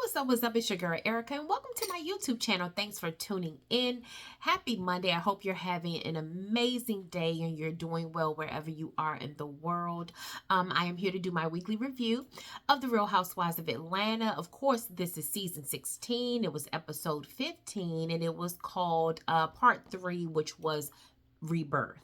What's up? What's up? It's your girl Erica, and welcome to my YouTube channel. Thanks for tuning in. Happy Monday. I hope you're having an amazing day and you're doing well wherever you are in the world. I am here to do my weekly review of the Real Housewives of Atlanta. Of course, this is season 16. It was episode 15, and it was called part 3, which was Rebirth.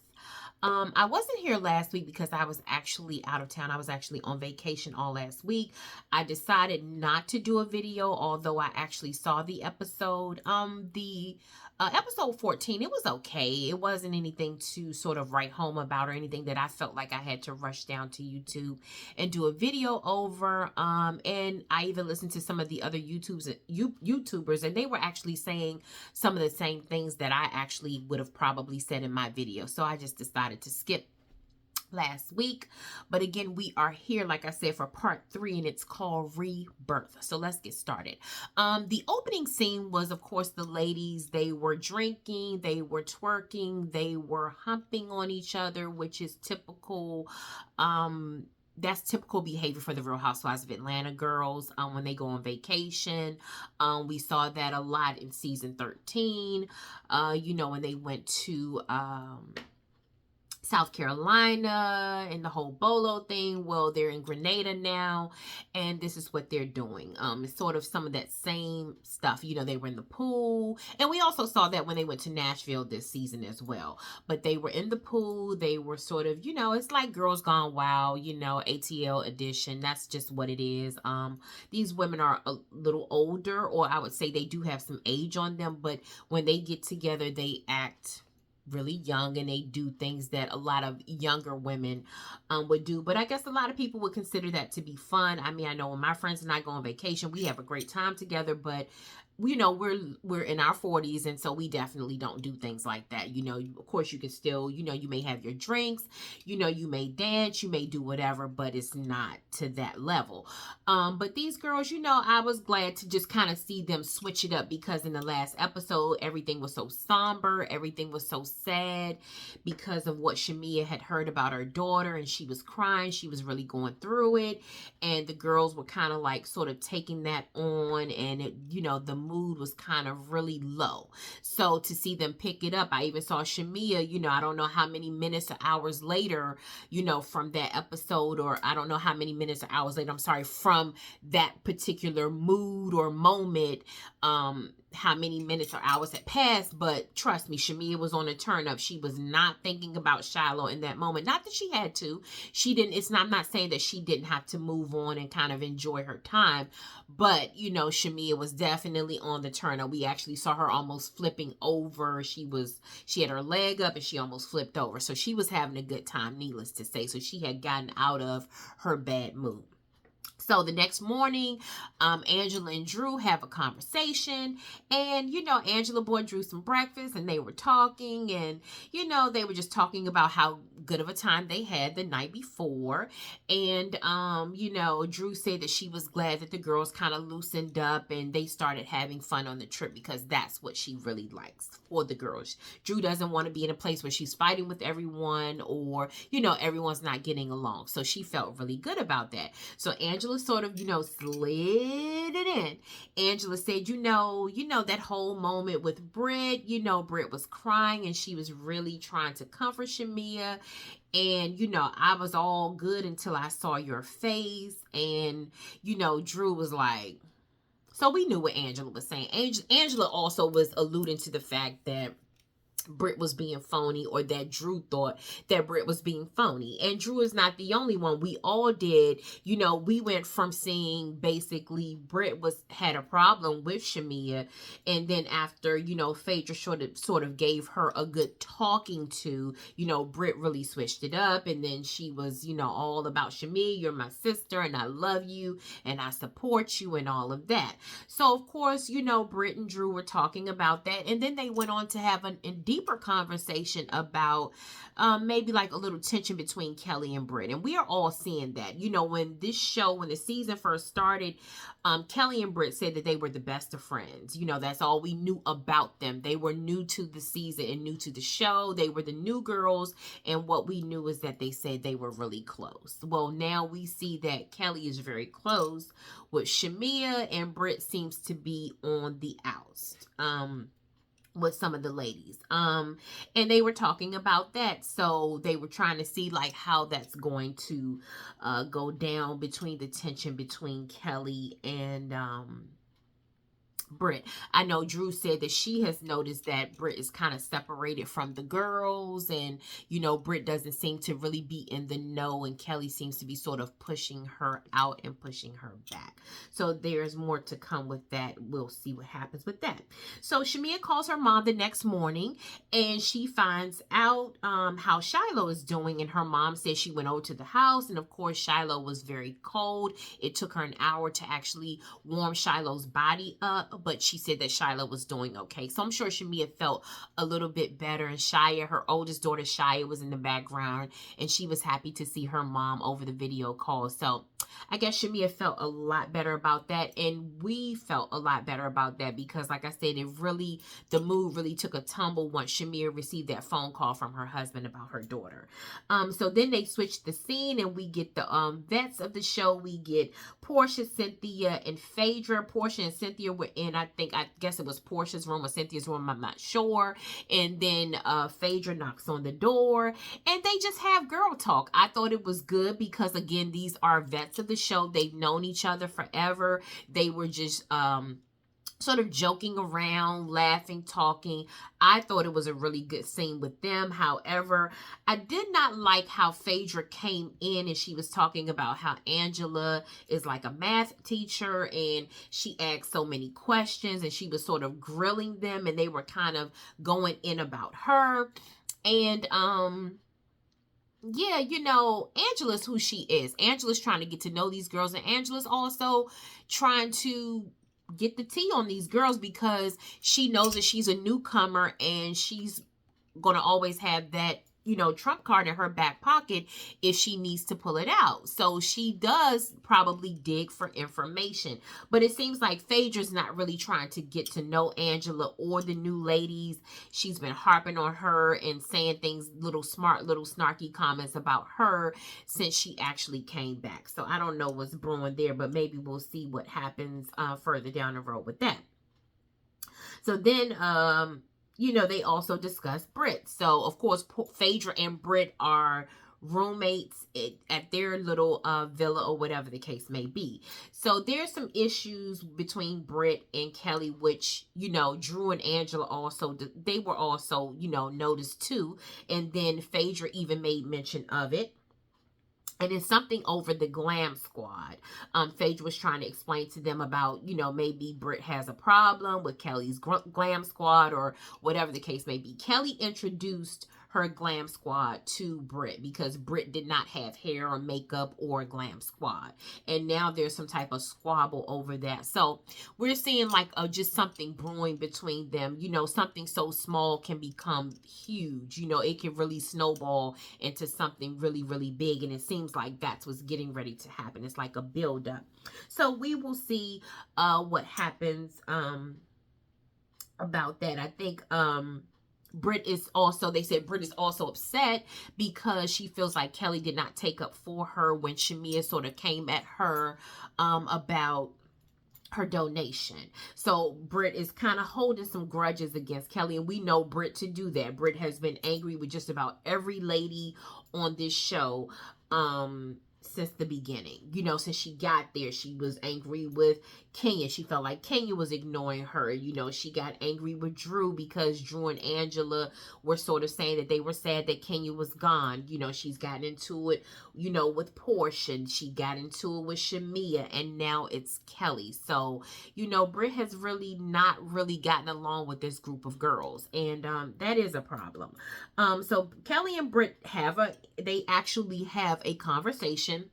I wasn't here last week because I was actually out of town. I was actually on vacation all last week. I decided not to do a video, although I actually saw the episode. The episode 14, it was okay. It wasn't anything to sort of write home about or anything that I felt like I had to rush down to YouTube and do a video over. And I even listened to some of the other YouTubers, and they were actually saying some of the same things that I actually would have probably said in my video. So I just decided to skip last week. But again, we are here, like I said, for part 3, and it's called Rebirth. So let's get started. The opening scene was, of course, the ladies. They were drinking, they were twerking, they were humping on each other, which is typical. That's typical behavior for the Real Housewives of Atlanta girls when they go on vacation. We saw that a lot in season 13, when they went to South Carolina and the whole Bolo thing. Well, they're in Grenada now, and this is what they're doing. It's sort of some of that same stuff. They were in the pool, and we also saw that when they went to Nashville this season as well. But they were in the pool. They were sort of, it's like Girls Gone Wild, ATL edition. That's just what it is. These women are a little older, or I would say they do have some age on them, but when they get together, they act really young, and they do things that a lot of younger women would do. But I guess a lot of people would consider that to be fun. I mean, I know when my friends and I go on vacation, we have a great time together, but we're in our 40s, and so we definitely don't do things like that. Of course, you can still, you may have your drinks, you may dance, you may do whatever, but it's not to that level. But these girls, I was glad to just kind of see them switch it up, because in the last episode, everything was so somber, everything was so sad because of what Shamia had heard about her daughter, and she was crying, she was really going through it, and the girls were kind of like sort of taking that on, and it, the mood was kind of really low. So to see them pick it up, I even saw Shamia, I don't know how many minutes or hours later, from that episode, or I don't know how many minutes or hours later, I'm sorry, from that particular mood or moment, how many minutes or hours had passed. But trust me, Shamia was on a turn up. She was not thinking about Shiloh in that moment. Not that she had to. She didn't. I'm not saying that she didn't have to move on and kind of enjoy her time. But, Shamia was definitely on the turn up. We actually saw her almost flipping over. She had her leg up and she almost flipped over. So she was having a good time, needless to say. So she had gotten out of her bad mood. So the next morning, Angela and Drew have a conversation, and, Angela bought Drew some breakfast, and they were talking, and, they were just talking about how good of a time they had the night before. And, Drew said that she was glad that the girls kind of loosened up and they started having fun on the trip, because that's what she really likes for the girls. Drew doesn't want to be in a place where she's fighting with everyone, or, everyone's not getting along. So she felt really good about that. So Angela sort of, slid it in. Angela said, that whole moment with Britt, Britt was crying and she was really trying to comfort Shamia. And, I was all good until I saw your face. And, Drew was like, so we knew what Angela was saying. Angela also was alluding to the fact that Britt was being phony, or that Drew thought that Britt was being phony. And Drew is not the only one. We all did. We went from seeing basically Britt had a problem with Shamia, and then after, Phaedra sort of gave her a good talking to, Britt really switched it up, and then she was, all about Shamia, you're my sister, and I love you, and I support you, and all of that. So, of course, Britt and Drew were talking about that, and then they went on to have a deep deeper conversation about maybe like a little tension between Kelly and Britt. And we are all seeing that. You know, when the season first started, Kelly and Britt said that they were the best of friends. You know, that's all we knew about them. They were new to the season and new to the show. They were the new girls. And what we knew is that they said they were really close. Well, now we see that Kelly is very close with Shamia, and Britt seems to be on the oust. With some of the ladies. And they were talking about that. So they were trying to see like how that's going to go down between the tension between Kelly and Britt. I know Drew said that she has noticed that Britt is kind of separated from the girls, and you know, Britt doesn't seem to really be in the know, and Kelly seems to be sort of pushing her out and pushing her back. So there's more to come with that. We'll see what happens with that. So Shamia calls her mom the next morning, and she finds out how Shiloh is doing, and her mom says she went over to the house, and of course Shiloh was very cold. It took her an hour to actually warm Shiloh's body up, but she said that Shiloh was doing okay. So I'm sure Shamia felt a little bit better. And Shia, her oldest daughter, Shia, was in the background, and she was happy to see her mom over the video call. So I guess Shamia felt a lot better about that, and we felt a lot better about that because, like I said, the mood really took a tumble once Shamia received that phone call from her husband about her daughter. So then they switched the scene, and we get the vets of the show. We get Portia, Cynthia, and Phaedra. Portia and Cynthia were in, I guess it was Portia's room or Cynthia's room, I'm not sure. And then Phaedra knocks on the door, and they just have girl talk. I thought it was good because, again, these are vets of the show. They've known each other forever. They were just sort of joking around, laughing, talking. I thought it was a really good scene with them. However, I did not like how Phaedra came in and she was talking about how Angela is like a math teacher and she asked so many questions and she was sort of grilling them and they were kind of going in about her. And yeah, you know, Angela's who she is. Angela's trying to get to know these girls, and Angela's also trying to get the tea on these girls because she knows that she's a newcomer and she's going to always have that, you know, trump card in her back pocket if she needs to pull it out. So she does probably dig for information. But it seems like Phaedra's not really trying to get to know Angela or the new ladies. She's been harping on her and saying things, little snarky comments about her since she actually came back. So I don't know what's brewing there, but maybe we'll see what happens further down the road with that. So then, you know, they also discuss Britt. So, of course, Phaedra and Britt are roommates at their little villa or whatever the case may be. So, there's some issues between Britt and Kelly, which, you know, Drew and Angela also, they were also, you know, noticed too. And then Phaedra even made mention of it. And it's something over the glam squad. Phaedra was trying to explain to them about, you know, maybe Britt has a problem with Kelly's glam squad or whatever the case may be. Kelly introduced her glam squad to Britt because Britt did not have hair or makeup or glam squad. And now there's some type of squabble over that. So we're seeing like just something brewing between them. You know, something so small can become huge. You know, it can really snowball into something really, really big. And it seems like that's what's getting ready to happen. It's like a buildup. So we will see what happens about that. I think Britt is also, they said Britt is also upset because she feels like Kelly did not take up for her when Shamia sort of came at her about her donation. So Britt is kind of holding some grudges against Kelly, and we know Britt to do that. Britt has been angry with just about every lady on this show since the beginning. You know, since she got there, she was angry with Kenya. She felt like Kenya was ignoring her. You know, she got angry with Drew because Drew and Angela were sort of saying that they were sad that Kenya was gone. You know, she's gotten into it, you know, with Portia. She got into it with Shamia, and now it's Kelly. So, you know, Britt has really not really gotten along with this group of girls, and that is a problem. So Kelly and Britt they actually have a conversation.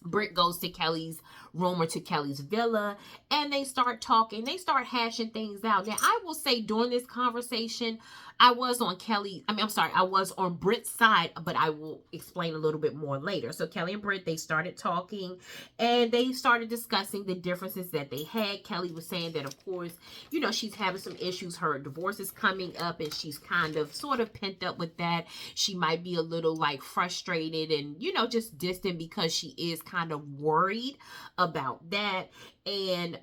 Britt goes to Kelly's room or to Kelly's villa, and they start talking. They start hashing things out. Now, I will say during this conversation, I was on Kelly, I'm sorry, I was on Britt's side, but I will explain a little bit more later. So Kelly and Britt, they started talking and they started discussing the differences that they had. Kelly was saying that, of course, you know, she's having some issues. Her divorce is coming up and she's kind of sort of pent up with that. She might be a little like frustrated and, you know, just distant because she is kind of worried about that. And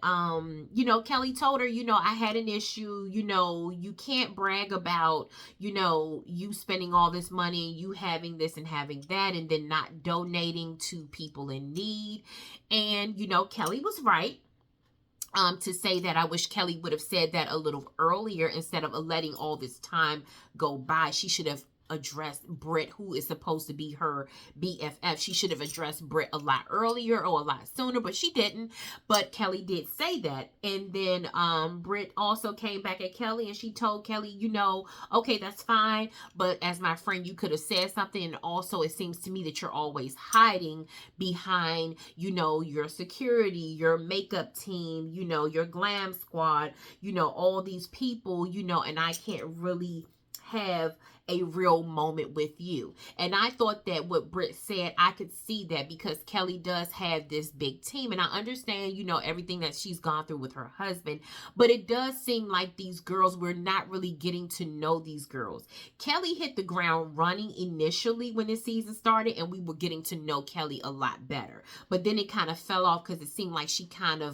you know, Kelly told her, you know, I had an issue, you know, you can't brag about, you know, you spending all this money, you having this and having that, and then not donating to people in need. And, you know, Kelly was right. To say that I wish Kelly would have said that a little earlier instead of letting all this time go by. She should have addressed Britt, who is supposed to be her BFF. She should have addressed Britt a lot earlier or a lot sooner, but she didn't. But Kelly did say that. And then Britt also came back at Kelly and she told Kelly, you know, okay, that's fine, but as my friend, you could have said something. And also, it seems to me that you're always hiding behind, you know, your security, your makeup team, you know, your glam squad, you know, all these people, you know, and I can't really have a real moment with you. And I thought that what Britt said, I could see that because Kelly does have this big team. And I understand, you know, everything that she's gone through with her husband. But it does seem like these girls, we're not really getting to know these girls. Kelly hit the ground running initially when the season started, and we were getting to know Kelly a lot better. But then it kind of fell off because it seemed like she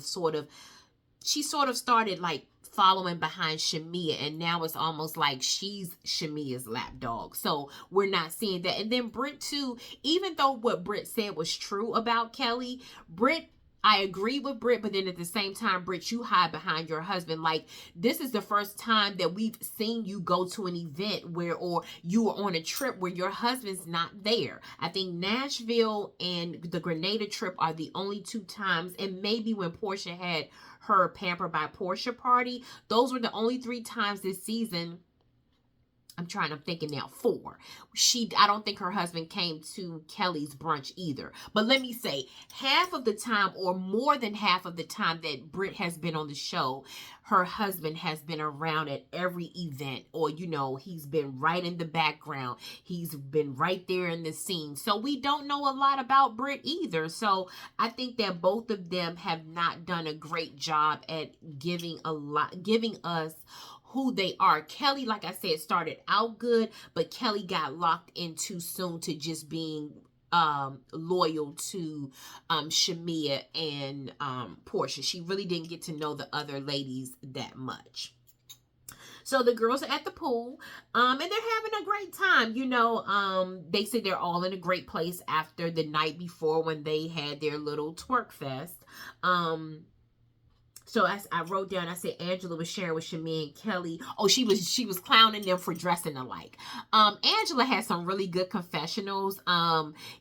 sort of started like following behind Shamia, and now it's almost like she's Shamia's lapdog. So we're not seeing that. And then Britt too, even though what Britt said was true about Kelly, I agree with Britt, but then at the same time, Britt, you hide behind your husband. Like, this is the first time that we've seen you go to an event or you were on a trip where your husband's not there. I think Nashville and the Grenada trip are the only two times, and maybe when Portia had her Pamper by Portia party, those were the only 3 times this season. I'm thinking now, 4. I don't think her husband came to Kelly's brunch either. But let me say, half of the time or more than half of the time that Britt has been on the show, her husband has been around at every event, or, you know, he's been right in the background. He's been right there in the scene. So we don't know a lot about Britt either. So I think that both of them have not done a great job at giving us who they are. Kelly, like I said, started out good, but Kelly got locked in too soon to just being loyal to Shamia and Portia. She really didn't get to know the other ladies that much. So the girls are at the pool, and they're having a great time. You know, they say they're all in a great place after the night before when they had their little twerk fest. So as I wrote down, I said Angela was sharing with Shamia and Kelly. Oh, she was clowning them for dressing alike. Angela has some really good confessionals.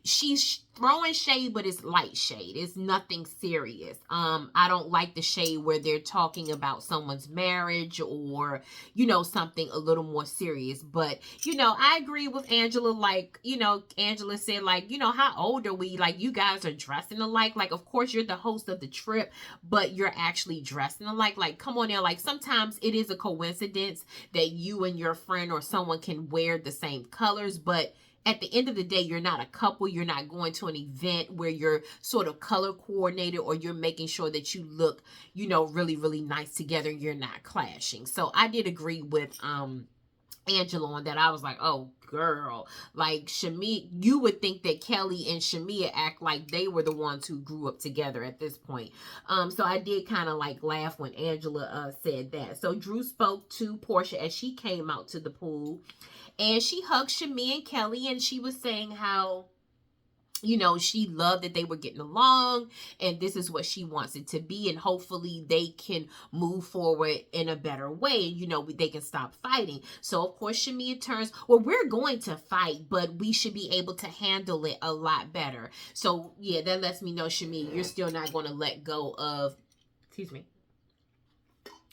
She's throwing shade, but it's light shade. It's nothing serious. I don't like the shade where they're talking about someone's marriage or, you know, something a little more serious. But, you know, I agree with Angela. Like, you know, Angela said, like, you know, how old are we? Like, you guys are dressing alike. Like, of course, you're the host of the trip, but you're actually dressing alike. Like, come on now. Like, sometimes it is a coincidence that you and your friend or someone can wear the same colors, but at the end of the day, you're not a couple. You're not going to an event where you're sort of color coordinated or you're making sure that you look, you know, really, really nice together. You're not clashing. So I did agree with Angela on that. I was like, oh, girl. Like, Shamia, you would think that Kelly and Shamia act like they were the ones who grew up together at this point. So I did kind of like laugh when Angela said that. So Drew spoke to Portia as she came out to the pool. And she hugged Shamia and Kelly, and she was saying how, you know, she loved that they were getting along, and this is what she wants it to be, and hopefully they can move forward in a better way, and, you know, they can stop fighting. So, of course, Shamia turns, well, we're going to fight, but we should be able to handle it a lot better. So, yeah, that lets me know, Shamia, you're still not going to let go of,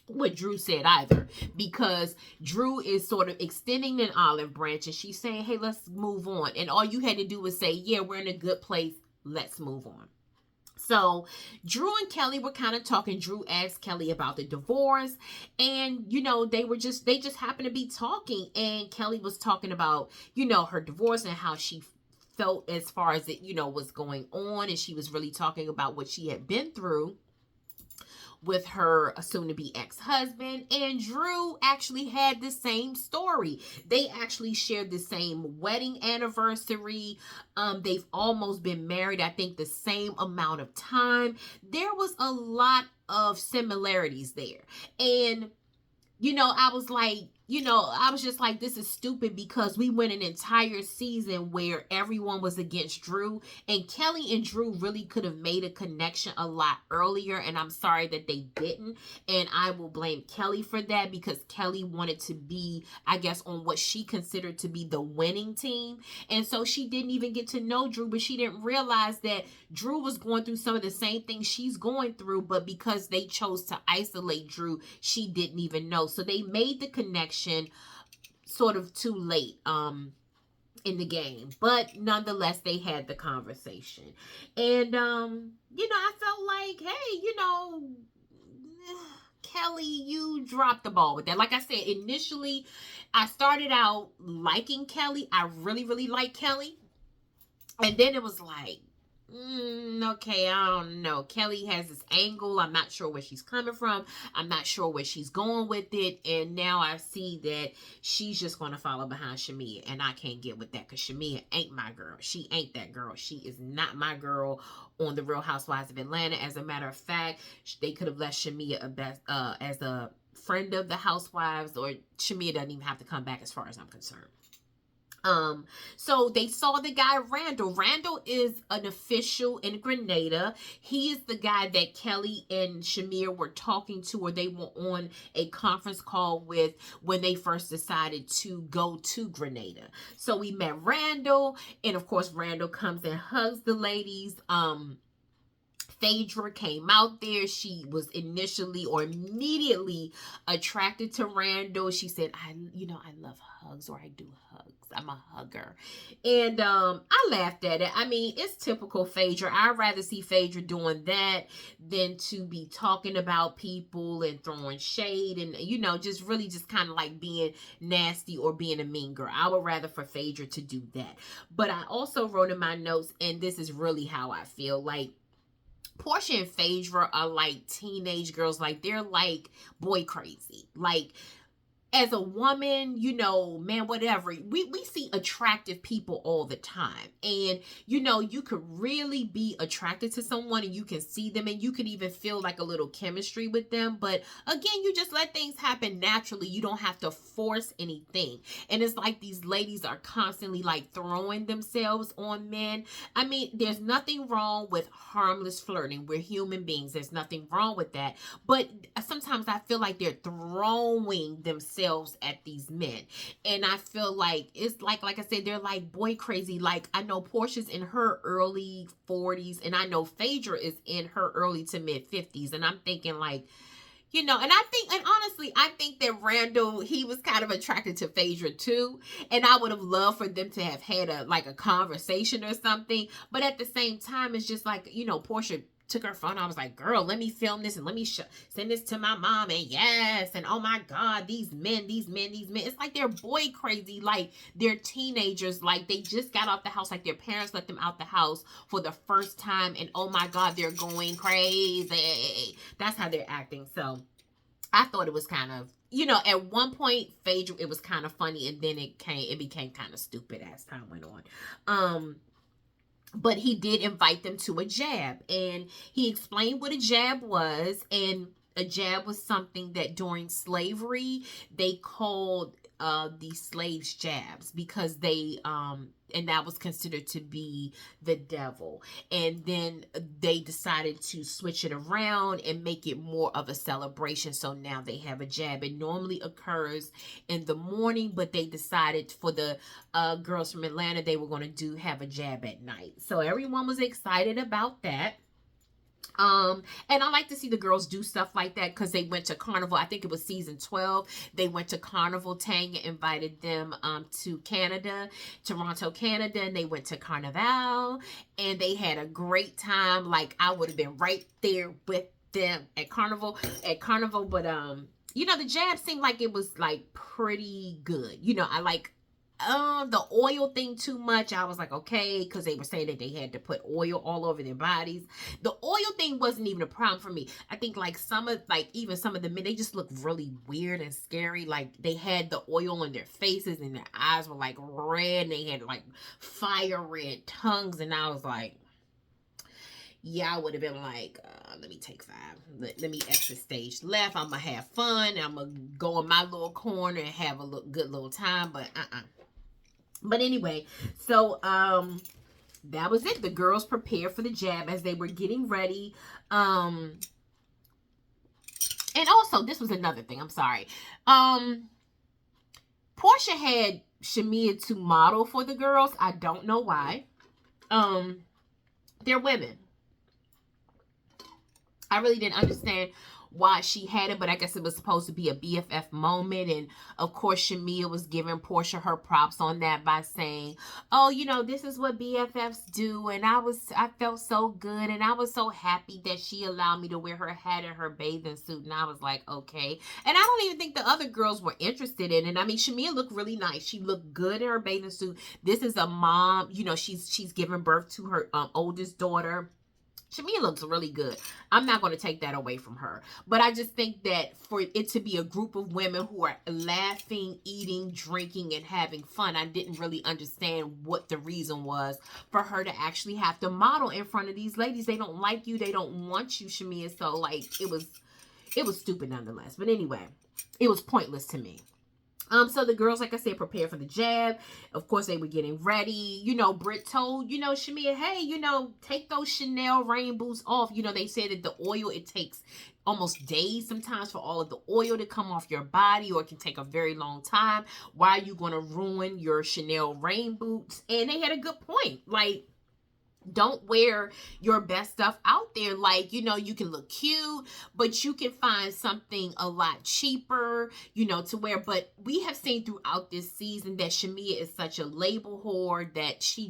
what Drew said either, because Drew is sort of extending an olive branch and she's saying, hey, let's move on. And all you had to do was say, yeah, we're in a good place. Let's move on. So Drew and Kelly were kind of talking. Drew asked Kelly about the divorce, and they just happened to be talking, and Kelly was talking about her divorce and how she felt as far as it was going on, and she was really talking about what she had been through with her soon to be ex-husband. And Drew actually had the same story. They actually shared the same wedding anniversary. They've almost been married, I think, the same amount of time. There was a lot of similarities there. And I was like, I was just like, this is stupid, because we went an entire season where everyone was against Drew, and Kelly and Drew really could have made a connection a lot earlier, and I'm sorry that they didn't, and I will blame Kelly for that, because Kelly wanted to be, I guess, on what she considered to be the winning team, and so she didn't even get to know Drew, but she didn't realize that Drew was going through some of the same things she's going through, but because they chose to isolate Drew, she didn't even know. So they made the connection sort of too late in the game, but nonetheless they had the conversation. And I felt like, hey, Kelly, you dropped the ball with that. Like I said, initially I started out liking Kelly. I really, really like Kelly. And then it was like, okay, I don't know. Kelly has this angle. I'm not sure where she's coming from. I'm not sure where she's going with it. And now I see that she's just going to follow behind Shamia. And I can't get with that, because Shamia ain't my girl. She ain't that girl. She is not my girl on the Real Housewives of Atlanta. As a matter of fact, they could have left Shamia as a friend of the Housewives, or Shamia doesn't even have to come back, as far as I'm concerned. So they saw the guy Randall. Randall is an official in Grenada. He is the guy that Kelly and Shamir were talking to, or they were on a conference call with when they first decided to go to Grenada. So we met Randall, and of course Randall comes and hugs the ladies. Phaedra came out there. She was initially or immediately attracted to Randall. She said, I love hugs, or I do hugs. I'm a hugger. And I laughed at it. I mean, it's typical Phaedra. I'd rather see Phaedra doing that than to be talking about people and throwing shade and, just really just kind of like being nasty or being a mean girl. I would rather for Phaedra to do that. But I also wrote in my notes, and this is really how I feel, like, Portia and Phaedra are like teenage girls. Like, they're like boy crazy. Like, as a woman, man, whatever, we see attractive people all the time. And, you could really be attracted to someone, and you can see them, and you could even feel like a little chemistry with them. But again, you just let things happen naturally. You don't have to force anything. And it's like these ladies are constantly like throwing themselves on men. I mean, there's nothing wrong with harmless flirting. We're human beings. There's nothing wrong with that. But sometimes I feel like they're throwing themselves at these men, and I feel like it's like I said, they're like boy crazy. Like, I know Portia's in her early 40s, and I know Phaedra is in her early to mid 50s, and I'm thinking like, and honestly, I think that Randall, he was kind of attracted to Phaedra too, and I would have loved for them to have had a conversation or something. But at the same time, it's just like, Portia took her phone. I was like, girl, let me film this and let me send this to my mom. And yes, and oh my God, these men. It's like they're boy crazy. Like, they're teenagers. Like, they just got out the house. Like, their parents let them out the house for the first time. And oh my God, they're going crazy. That's how they're acting. So I thought it was kind of, at one point, Phaedra, it was kind of funny. And then it became kind of stupid as time went on. But he did invite them to a jab, and he explained what a jab was. And a jab was something that during slavery they called the slaves jabs, because they and that was considered to be the devil. And then they decided to switch it around and make it more of a celebration. So now they have a jab. It normally occurs in the morning, but they decided for the girls from Atlanta, they were going to have a jab at night. So everyone was excited about that. And I like to see the girls do stuff like that because they went to Carnival. I think it was season 12. They went to Carnival. Tanya invited them to Canada, Toronto, Canada, and they went to Carnival and they had a great time. Like I would have been right there with them at Carnival, but the jab seemed like it was like pretty good. I like the oil thing too much. I was like, okay, because they were saying that they had to put oil all over their bodies. The oil thing wasn't even a problem for me. I think like even some of the men, they just looked really weird and scary. Like they had the oil on their faces and their eyes were like red and they had like fire red tongues, and I was like, yeah, I would have been like, let me take 5. Let me exit stage left. I'm going to have fun. I'm going to go in my little corner and have a good little time. But But anyway, so that was it. The girls prepared for the jab as they were getting ready. And also, this was another thing. I'm sorry. Portia had Shamia to model for the girls. I don't know why. They're women. I really didn't understand why she had it, but I guess it was supposed to be a BFF moment. And of course, Shamia was giving Portia her props on that by saying, oh, this is what BFFs do. And I felt so good. And I was so happy that she allowed me to wear her hat and her bathing suit. And I was like, okay. And I don't even think the other girls were interested in it. I mean, Shamia looked really nice. She looked good in her bathing suit. This is a mom, she's giving birth to her oldest daughter. Shamia looks really good. I'm not going to take that away from her. But I just think that for it to be a group of women who are laughing, eating, drinking, and having fun, I didn't really understand what the reason was for her to actually have to model in front of these ladies. They don't like you. They don't want you, Shamia. So, like, it was stupid nonetheless. But anyway, it was pointless to me. So the girls, like I said, prepared for the jab. Of course, they were getting ready. Britt told, Shamia, hey, take those Chanel rain boots off. They said that the oil, it takes almost days sometimes for all of the oil to come off your body, or it can take a very long time. Why are you going to ruin your Chanel rain boots? And they had a good point. Like, don't wear your best stuff out there. Like, you can look cute, but you can find something a lot cheaper, to wear. But we have seen throughout this season that Shamia is such a label whore that she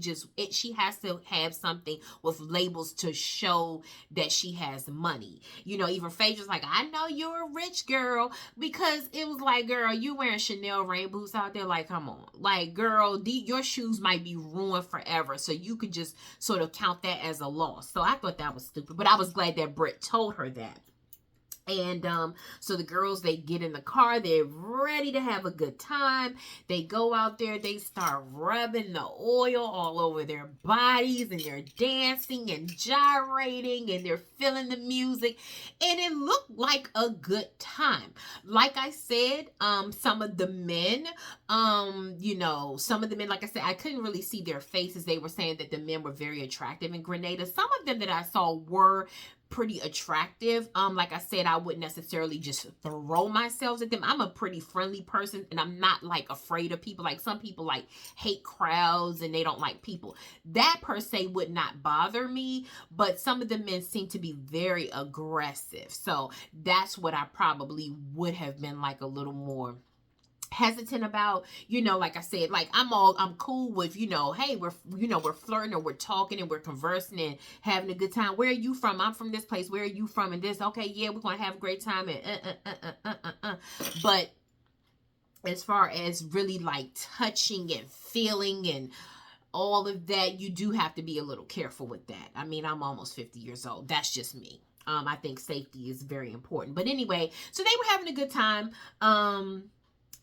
has to have something with labels to show that she has money. Even Phaedra's like, I know you're a rich girl, because it was like, girl, you wearing Chanel rain boots out there? Like, come on. Like, girl, your shoes might be ruined forever. So you could just sort of count that as a loss. So I thought that was stupid, but I was glad that Britt told her that. And so the girls, they get in the car, they're ready to have a good time. They go out there, they start rubbing the oil all over their bodies, and they're dancing and gyrating, and they're feeling the music, and it looked like a good time. Like I said, some of the men, like I said, I couldn't really see their faces. They were saying that the men were very attractive in Grenada. Some of them that I saw were pretty attractive. Like I said, I wouldn't necessarily just throw myself at them. I'm a pretty friendly person, and I'm not like afraid of people. Like some people like hate crowds and they don't like people. That per se would not bother me, but some of the men seem to be very aggressive. So that's what I probably would have been like a little more hesitant about. Like I said, like I'm cool with, hey, we're flirting, or we're talking and we're conversing and having a good time. Where are you from? I'm from this place. Where are you from? And this, okay, yeah, we're gonna have a great time. And but as far as really like touching and feeling and all of that, you do have to be a little careful with that. I mean, I'm almost 50 years old. That's just me. I think safety is very important. But anyway, so they were having a good time.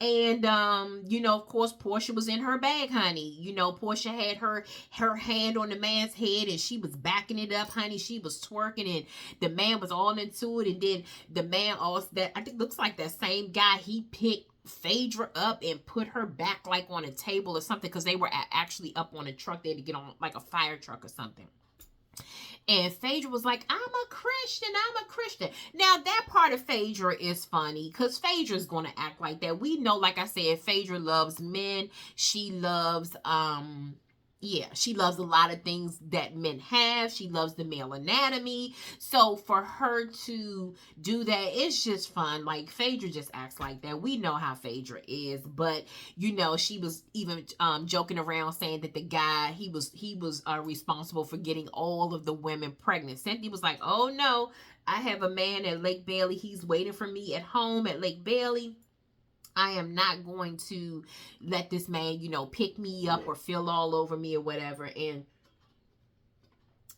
And of course, Portia was in her bag, honey. Portia had her hand on the man's head, and she was backing it up, honey. She was twerking, and the man was all into it. And then the man also, that I think looks like that same guy, he picked Phaedra up and put her back like on a table or something, because they were actually up on a truck. They had to get on like a fire truck or something. And Phaedra was like, I'm a Christian. Now, that part of Phaedra is funny, because Phaedra's going to act like that. We know, like I said, Phaedra loves men. She loves, Yeah, she loves a lot of things that men have. She loves the male anatomy. So for her to do that, it's just fun. Like Phaedra just acts like that. We know how Phaedra is, but she was even joking around saying that the guy he was responsible for getting all of the women pregnant. Cynthia was like, "Oh no, I have a man at Lake Bailey. He's waiting for me at home at Lake Bailey. I am not going to let this man, pick me up or feel all over me or whatever." And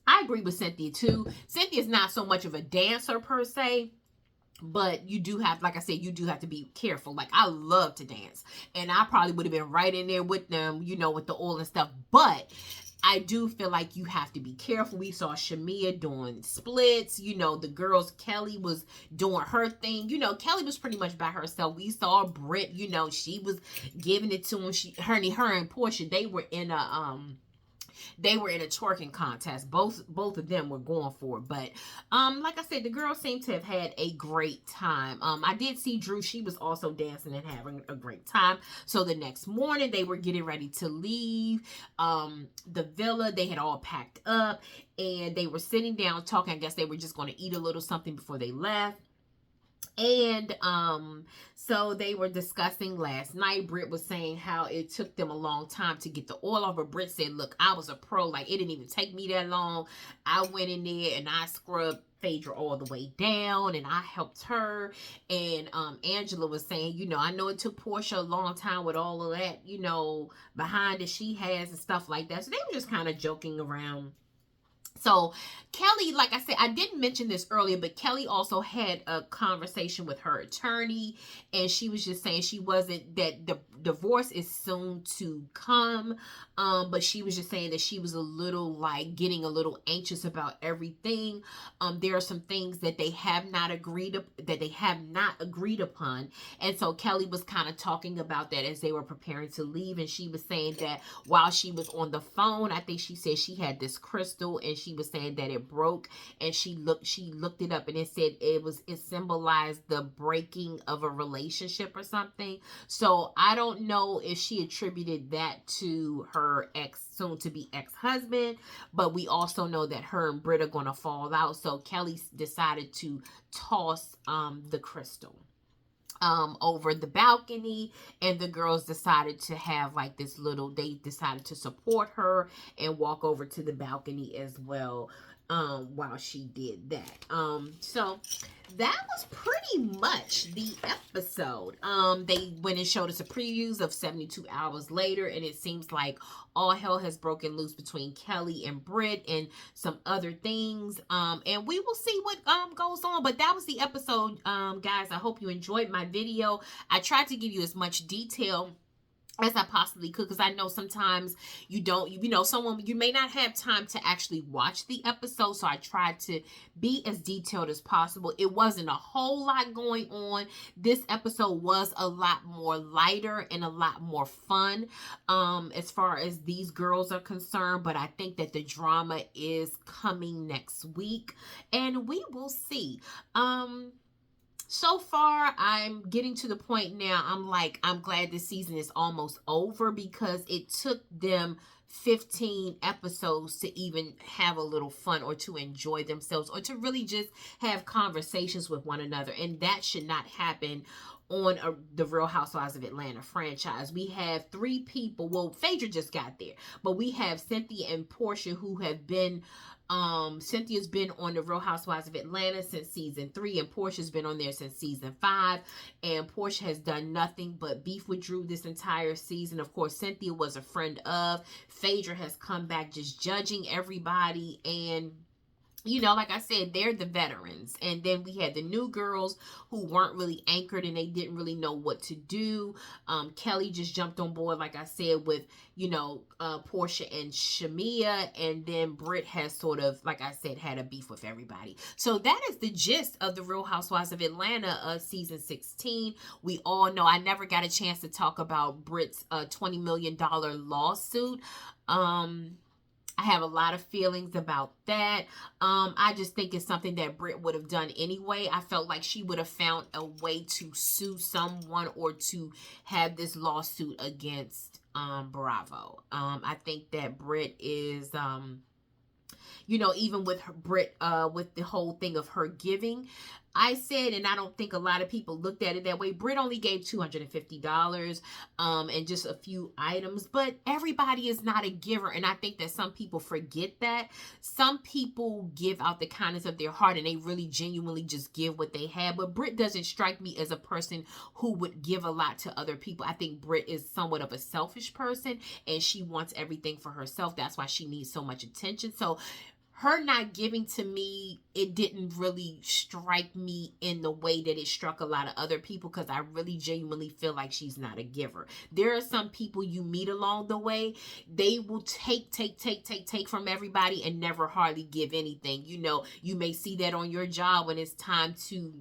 I agree with Cynthia too. Cynthia's not so much of a dancer per se, but you do have, like I said, you do have to be careful. Like, I love to dance, and I probably would have been right in there with them, with the oil and stuff. But I do feel like you have to be careful. We saw Shamia doing splits. The girls, Kelly was doing her thing. Kelly was pretty much by herself. We saw Britt, she was giving it to him. Her and Portia, they were in a twerking contest. Both of them were going for it. But like I said, the girls seem to have had a great time. I did see Drew. She was also dancing and having a great time. So the next morning they were getting ready to leave the villa. They had all packed up and they were sitting down talking. I guess they were just going to eat a little something before they left. And so they were discussing last night. Britt was saying how it took them a long time to get the oil off. But Britt said, "Look, I was a pro. Like, it didn't even take me that long. I went in there and I scrubbed Phaedra all the way down and I helped her." And Angela was saying, I know it took Portia a long time with all of that, behind that she has and stuff like that. So they were just kind of joking around. So Kelly, like I said, I didn't mention this earlier, but Kelly also had a conversation with her attorney, and she was just saying that the divorce is soon to come, but she was just saying that she was a little getting a little anxious about everything. There are some things that they have not agreed upon, and so Kelly was kind of talking about that as they were preparing to leave, and she was saying that while she was on the phone, I think she said she had this crystal, and she was saying that it broke, and she looked it up, and it said it symbolized the breaking of a relationship or something. So I don't know if she attributed that to her soon to be ex-husband, but we also know that her and Britt are going to fall out. So Kelly decided to toss the crystal over the balcony, and the girls decided to have they decided to support her and walk over to the balcony as well while she did that. So that was pretty much the episode. They went and showed us a previews of 72 hours later, and it seems like all hell has broken loose between Kelly and Britt and some other things. And we will see what goes on. But that was the episode, guys. I hope you enjoyed my video. I tried to give you as much detail as I possibly could, because I know sometimes you may not have time to actually watch the episode, so I tried to be as detailed as possible. It wasn't a whole lot going on. This episode was a lot more lighter and a lot more fun as far as these girls are concerned, but I think that the drama is coming next week, and we will see. So far, I'm getting to the point now, I'm glad this season is almost over, because it took them 15 episodes to even have a little fun or to enjoy themselves or to really just have conversations with one another. And that should not happen on the Real Housewives of Atlanta franchise. We have 3 people. Well, Phaedra just got there, but we have Cynthia and Portia, who have been Cynthia's been on the Real Housewives of Atlanta since season 3, and Portia's been on there since season 5, and Portia has done nothing but beef with Drew this entire season. Of course, Cynthia was a friend of. Phaedra has come back just judging everybody, and like I said, they're the veterans. And then we had the new girls who weren't really anchored, and they didn't really know what to do. Kelly just jumped on board, like I said, with, Portia and Shamia. And then Britt has sort of, like I said, had a beef with everybody. So that is the gist of the Real Housewives of Atlanta season 16. We all know I never got a chance to talk about Britt's $20 million lawsuit. I have a lot of feelings about that. I just think it's something that Britt would have done anyway. I felt like she would have found a way to sue someone or to have this lawsuit against bravo. I think that Britt is, even with her Brit, with the whole thing of her giving, I said, and I don't think a lot of people looked at it that way. Brit only gave $250, and just a few items, but everybody is not a giver, and I think that some people forget that. Some people give out the kindness of their heart, and they really genuinely just give what they have. But Brit doesn't strike me as a person who would give a lot to other people. I think Brit is somewhat of a selfish person, and she wants everything for herself. That's why she needs so much attention. So her not giving to me, it didn't really strike me in the way that it struck a lot of other people, because I really genuinely feel like she's not a giver. There are some people you meet along the way, they will take from everybody and never hardly give anything. You may see that on your job when it's time to,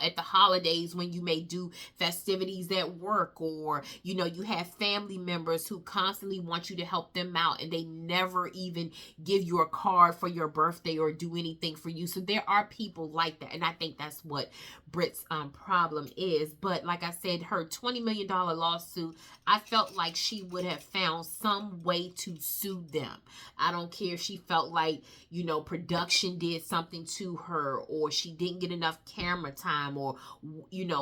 at the holidays, when you may do festivities at work, or, you have family members who constantly want you to help them out, and they never even give you a card for your birthday or do anything for you. So there are people like that. And I think that's what Brit's problem is. But like I said, her $20 million lawsuit, I felt like she would have found some way to sue them. I don't care if she felt like, production did something to her, or she didn't get enough camera time, or,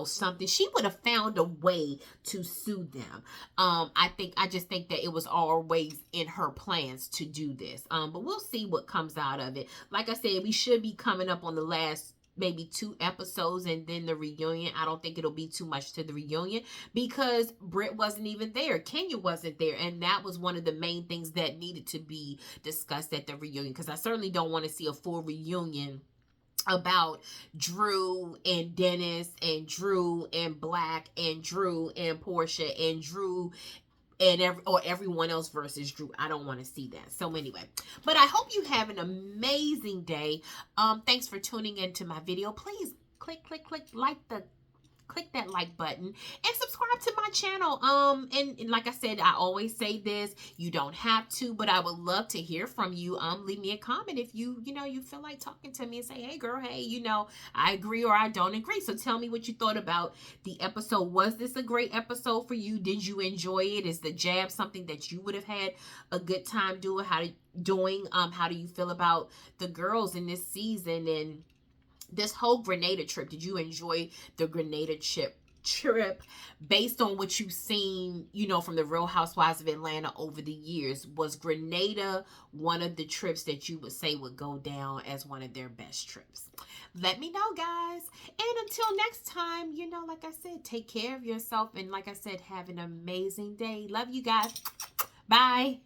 something. She would have found a way to sue them. I just think that it was always in her plans to do this. But we'll see what comes out of it. Like I said, we should be coming up on the last maybe 2 episodes and then the reunion. I don't think it'll be too much to the reunion, because Britt wasn't even there. Kenya wasn't there. And that was one of the main things that needed to be discussed at the reunion, because I certainly don't want to see a full reunion about Drew and Dennis, and Drew and Black, and Drew and Portia, and Drew and everyone else versus Drew. I don't want to see that. So anyway, but I hope you have an amazing day. Thanks for tuning into my video. Please click that like button and subscribe to my channel. And like I said, I always say this, you don't have to, but I would love to hear from you. Leave me a comment if you feel like talking to me, and say, hey girl, hey, I agree or I don't agree. So tell me what you thought about the episode. Was this a great episode for you? Did you enjoy it? Is the jab something that you would have had a good time doing? How do you feel about the girls in this season, and this whole Grenada trip? Did you enjoy the Grenada trip based on what you've seen, from the Real Housewives of Atlanta over the years? Was Grenada one of the trips that you would say would go down as one of their best trips? Let me know, guys. And until next time, like I said, take care of yourself. And like I said, have an amazing day. Love you guys. Bye.